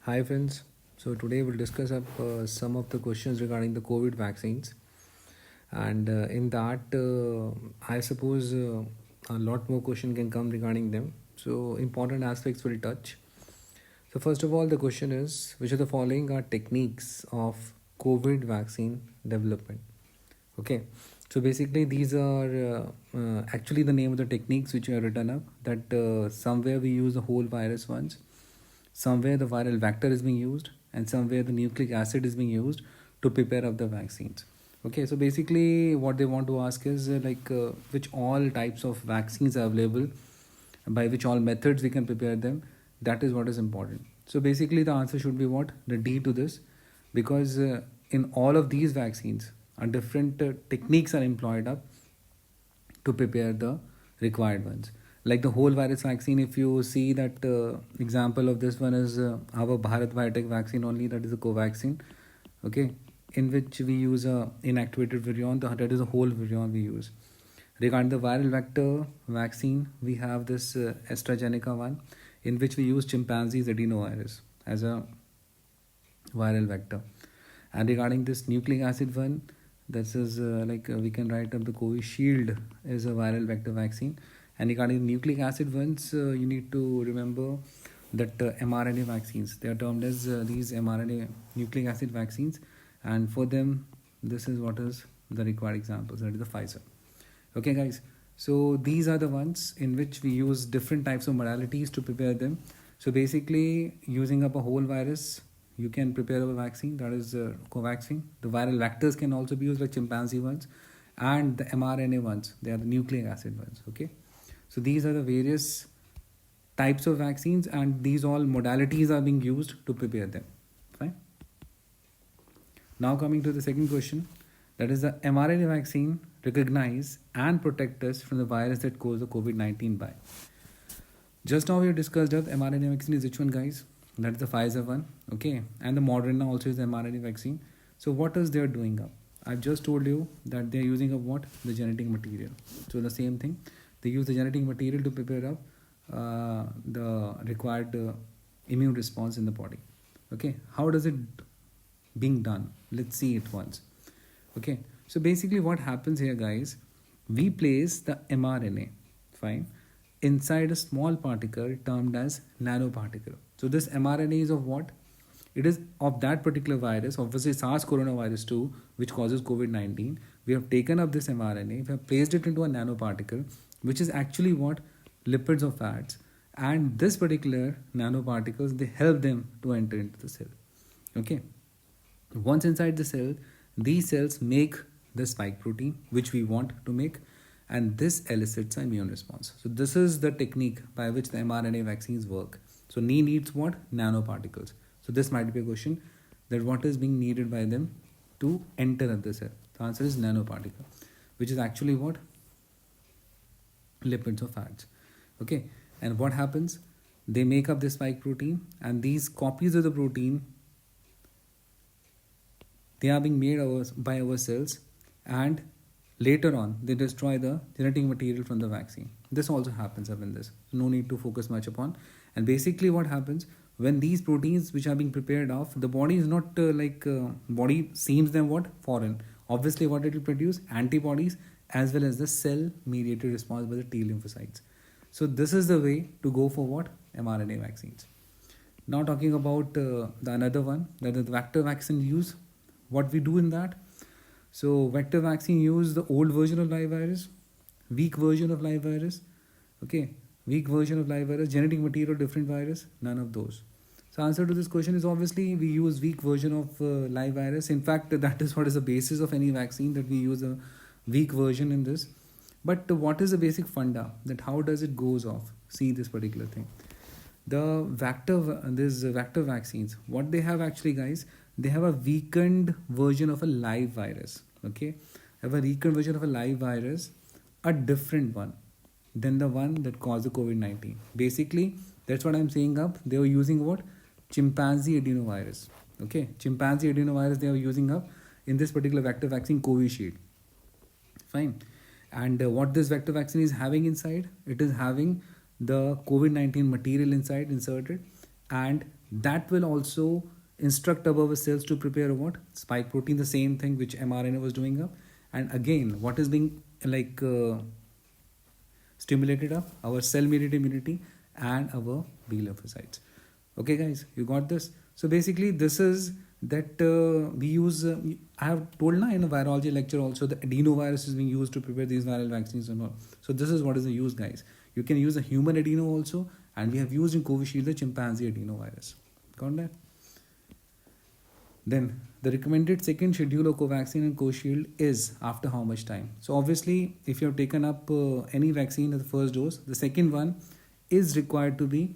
Hi friends. So today we'll discuss up some of the questions regarding the COVID vaccines, and in that I suppose a lot more question can come regarding them. So important aspects will touch. So first of all, the question is, which of the following are techniques of COVID vaccine development? Okay. So basically, these are actually the name of the techniques which are written up. That somewhere we use the whole virus once, somewhere the viral vector is being used, and somewhere the nucleic acid is being used to prepare up the vaccines. Okay, so basically what they want to ask is which all types of vaccines are available, by which all methods we can prepare them. That is what is important. So basically the answer should be what, the D to this, because in all of these vaccines different techniques are employed up to prepare the required ones. Like the whole virus vaccine, if you see that example of this one is our Bharat Biotech vaccine only, that is a Covaxin, okay, in which we use a inactivated virion, that is a whole virion we use. Regarding the viral vector vaccine, we have this AstraZeneca one, in which we use chimpanzee's adenovirus as a viral vector. And regarding this nucleic acid one, this is we can write up the Covishield is a viral vector vaccine. And regarding the nucleic acid ones, you need to remember that mRNA vaccines, they are termed as these mRNA nucleic acid vaccines. And for them, this is what is the required examples, that is the Pfizer. Okay, guys. So these are the ones in which we use different types of modalities to prepare them. So basically, using up a whole virus, you can prepare a vaccine, that is Covaxin. The viral vectors can also be used, like chimpanzee ones, and the mRNA ones, they are the nucleic acid ones. Okay, so these are the various types of vaccines, and these all modalities are being used to prepare them. Fine. Now coming to the second question, that is the mRNA vaccine recognize and protect us from the virus that caused the COVID-19 by. Just now we have discussed that mRNA vaccine is which one, guys? That is the Pfizer one, okay, and the Moderna also is the mRNA vaccine. So what is they doing up? I've just told you that they're using up what, the genetic material. So the same thing, they use the genetic material to prepare up the required immune response in the body. Okay, how does it being done? Let's see it once. Okay, so basically what happens here, guys, we place the mRNA, fine, inside a small particle termed as nanoparticle. So this mRNA is of what? It is of that particular virus, obviously SARS coronavirus 2, which causes COVID-19. We have taken up this mRNA, we have placed it into a nanoparticle, which is actually what? Lipids or fats. And this particular nanoparticles, they help them to enter into the cell. Okay. Once inside the cell, these cells make the spike protein, which we want to make, and this elicits an immune response. So this is the technique by which the mRNA vaccines work. So needs what? Nanoparticles. So this might be a question, that what is being needed by them to enter at the cell. The answer is nanoparticle, which is actually what? Lipids or fats. Okay, and what happens? They make up this spike protein, and these copies of the protein, they are being made by our cells, and later on they destroy the genetic material from the vaccine. This also happens up in this, no need to focus much upon. And basically what happens, when these proteins which are being prepared of, the body is not body seems them what, foreign. Obviously what it will produce, antibodies, as well as the cell mediated response by the T lymphocytes. So this is the way to go for what, mRNA vaccines. Now talking about the another one, that is the vector vaccine use. What we do in that? So vector vaccine use the old version of live virus, weak version of live virus, okay, weak version of live virus, genetic material different virus, none of those. So answer to this question is obviously we use weak version of live virus. In fact, that is what is the basis of any vaccine, that we use a weak version in this. But what is the basic funda, that how does it goes off? See this particular thing. The vector vaccines, what they have actually, guys, they have a weakened version of a live virus. Okay, have a weakened version of a live virus, a different one than the one that caused the COVID-19. Basically that's what I'm saying up, they were using what, chimpanzee adenovirus. Okay, chimpanzee adenovirus they are using up in this particular vector vaccine, Covishield. Fine. And what this vector vaccine is having inside, it is having the COVID-19 material inside inserted, and that will also instruct our cells to prepare what spike protein, the same thing which mRNA was doing up. And again, what is being stimulated up? Our cell mediated immunity and our B lymphocytes. Okay guys, you got this? So basically this is that we use I have told na in a virology lecture also, the adenovirus is being used to prepare these viral vaccines and all. So this is what is the use, guys. You can use a human adeno also, and we have used in Covishield the chimpanzee adenovirus. Got that? Then the recommended second schedule of Covaxin and Covishield is after how much time? So obviously, if you have taken up any vaccine at the first dose, the second one is required to be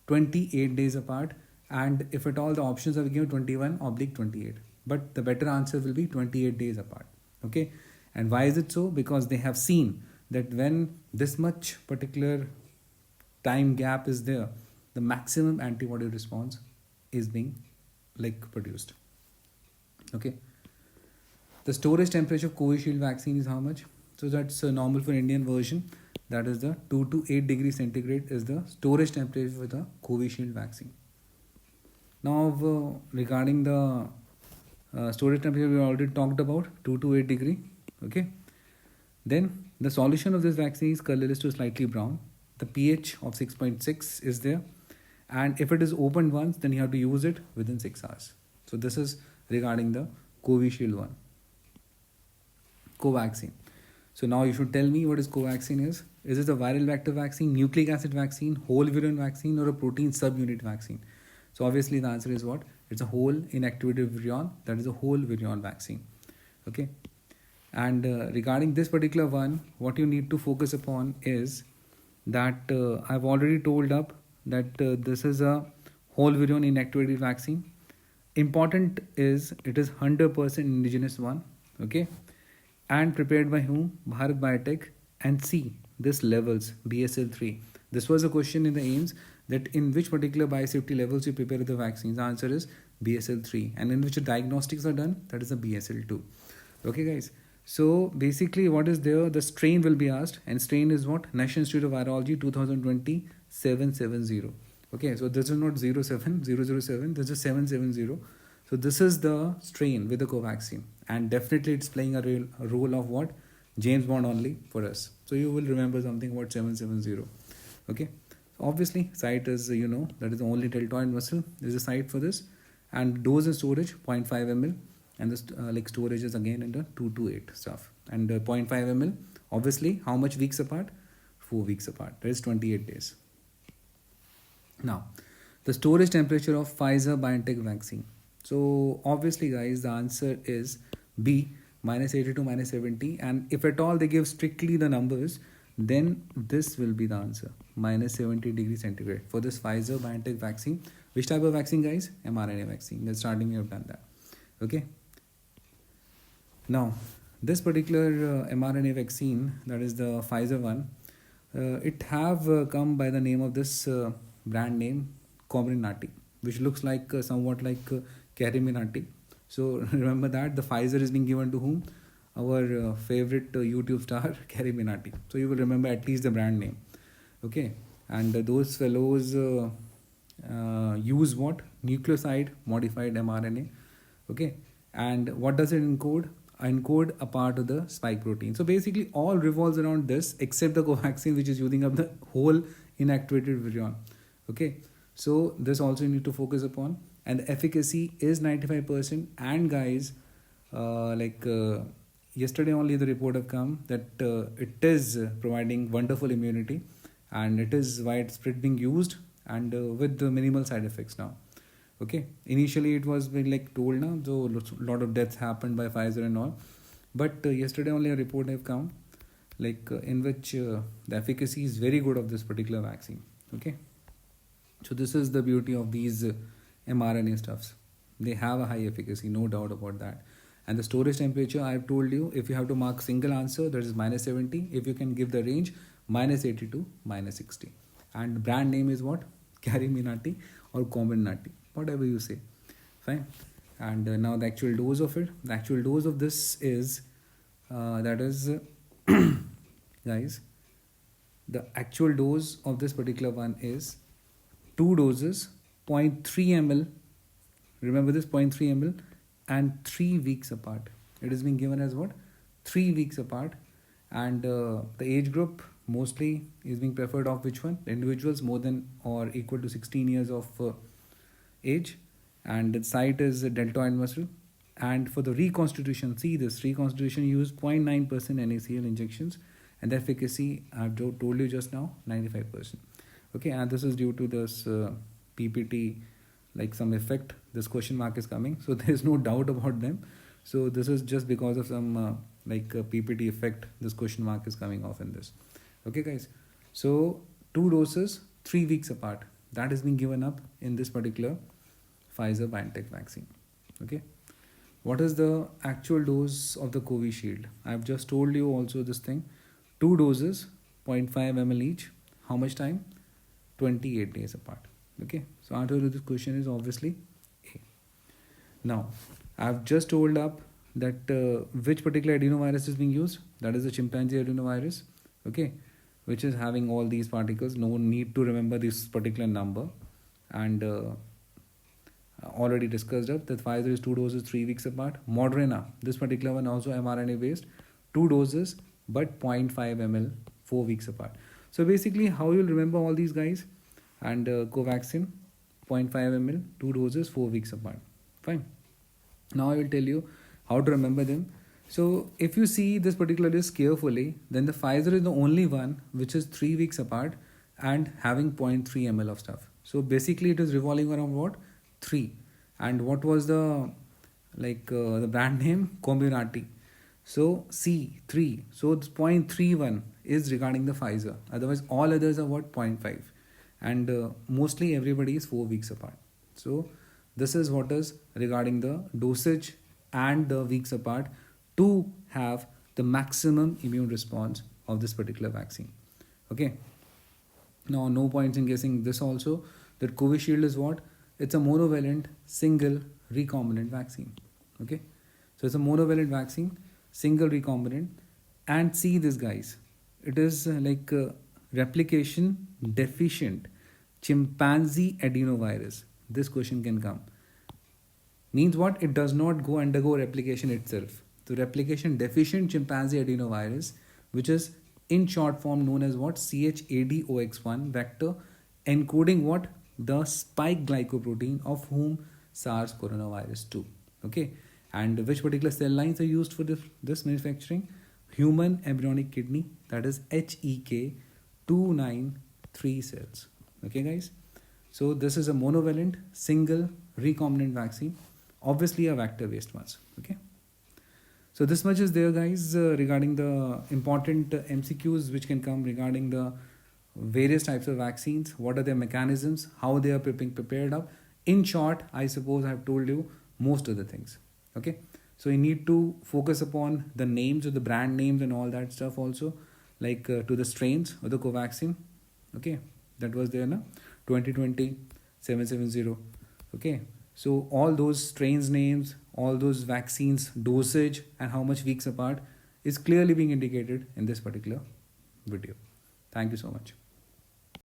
28 days apart, and if at all the options are given 21/28, but the better answer will be 28 days apart. Okay, and why is it so? Because they have seen that when this much particular time gap is there, the maximum antibody response is being produced. Okay, the storage temperature of Covishield vaccine is how much? So that's normal for Indian version. That is the 2 to 8 degrees centigrade is the storage temperature for the Covishield vaccine. Now regarding the storage temperature, we already talked about 2 to 8 degree. Okay, then the solution of this vaccine is colorless to slightly brown. The pH of 6.6 is there, and if it is opened once, then you have to use it within 6 hours. So this is regarding the Covishield one. Covaxin. So now you should tell me what is Covaxin is. Is it a viral vector vaccine, nucleic acid vaccine, whole virion vaccine, or a protein subunit vaccine? So obviously the answer is what? It's a whole inactivated virion. That is a whole virion vaccine. Okay. And regarding this particular one, what you need to focus upon is that I've already told up that this is a whole virion inactivated vaccine. Important is it is 100% indigenous one. Okay. And prepared by whom? Bharat Biotech. And C, this levels BSL-3. This was a question in the AIIMS, that in which particular biosafety levels you prepare the vaccines. The answer is BSL-3. And in which the diagnostics are done, that is the BSL-2. Okay guys. So basically what is there? The strain will be asked, and strain is what? National Institute of Virology 2020 770. Okay, so this is not 07007, this is 770. So this is the strain with the Covaxin, and definitely it's playing a role of what? James Bond only for us. So you will remember something about 770. Okay, so obviously site is that is the only deltoid muscle. There's a site for this, and dose and storage 0.5 ml, and the storage is again in the 2 to 8 stuff, and 0.5 ml. Obviously, how much weeks apart? 4 weeks apart. That is 28 days. Now, the storage temperature of Pfizer BioNTech vaccine. So obviously guys, the answer is B, -80 to -70, and if at all they give strictly the numbers, then this will be the answer, -70 degrees centigrade for this Pfizer BioNTech vaccine. Which type of vaccine guys? mRNA vaccine. That's starting we have done that. Okay. Now, this particular mRNA vaccine, that is the Pfizer one, it have come by the name of this brand name Comirnaty, which looks like somewhat like Carminati. So remember that the Pfizer is being given to whom? Our favorite YouTube star Carminati. So you will remember at least the brand name. Okay, and those fellows use what? Nucleoside modified mRNA. Okay, and what does it encode? Encode a part of the spike protein. So basically all revolves around this except the Covaxin, which is using up the whole inactivated virion. Okay, so this also you need to focus upon, and the efficacy is 95%. And guys, yesterday only the report have come that it is providing wonderful immunity, and it is widespread being used, and with the minimal side effects now. Okay, initially it was being told now, so a lot of deaths happened by Pfizer and all, but yesterday only a report have come in which the efficacy is very good of this particular vaccine. Okay, so this is the beauty of these mRNA stuffs. They have a high efficacy, no doubt about that. And the storage temperature, I have told you, if you have to mark single answer, that is -70. If you can give the range, -80 to -60. And brand name is what? Carminati or Comirnaty, whatever you say. Fine. And now the actual dose of it. The actual dose of this is, guys, the actual dose of this particular one is 2 doses, 0.3 ml. Remember this, 0.3 ml, and 3 weeks apart. It is being given as what? 3 weeks apart. And the age group mostly is being preferred of which one? Individuals more than or equal to 16 years of age. And the site is deltoid muscle. And for the reconstitution, see this reconstitution used 0.9% NaCl injections, and the efficacy I've told you just now, 95%. Okay, and this is due to this PPT, like some effect. This question mark is coming, so there is no doubt about them. So this is just because of some PPT effect. This question mark is coming off in this. Okay, guys. So 2 doses, 3 weeks apart. That is being given up in this particular Pfizer-BioNTech vaccine. Okay. What is the actual dose of the Covishield? I have just told you also this thing. 2 doses, 0.5 ml each. How much time? 28 days apart. Okay. So answer to this question is obviously A. Now, I have just told up that which particular adenovirus is being used. That is the chimpanzee adenovirus. Okay. Which is having all these particles. No need to remember this particular number. And already discussed up that Pfizer is 2 doses 3 weeks apart. Moderna, this particular one also mRNA based, 2 doses but 0.5 ml 4 weeks apart. So basically how you'll remember all these guys, and Covaxin 0.5 ml 2 doses 4 weeks apart. Fine. Now I will tell you how to remember them. So if you see this particular list carefully, then the Pfizer is the only one which is 3 weeks apart and having 0.3 ml of stuff. So basically it is revolving around what? 3. And what was the the brand name? Comirnaty. So C3. So this 0.31 is regarding the Pfizer. Otherwise all others are what? 0.5. And mostly everybody is 4 weeks apart. So this is what is regarding the dosage and the weeks apart to have the maximum immune response of this particular vaccine. Okay. Now no points in guessing this also, that Covishield is what? It's a monovalent single recombinant vaccine. Okay. So it's a monovalent vaccine, single recombinant. And see this guys, it is replication deficient chimpanzee adenovirus. This question can come. Means what? It does not go undergo replication itself. So replication deficient chimpanzee adenovirus, which is in short form known as what? ChAdOx1 vector, encoding what? The spike glycoprotein of whom SARS coronavirus 2. Okay. And which particular cell lines are used for this manufacturing? Human embryonic kidney, that is HEK293 cells. Okay guys. So this is a monovalent single recombinant vaccine, obviously a vector based ones. Okay. So this much is there guys regarding the important MCQs which can come regarding the various types of vaccines, what are their mechanisms, how they are prepared up. In short, I suppose I have told you most of the things. Okay. So you need to focus upon the names of the brand names and all that stuff also, to the strains of the Covaxin. Okay. That was there na 2020 770. Okay. So all those strains names, all those vaccines dosage and how much weeks apart is clearly being indicated in this particular video. Thank you so much.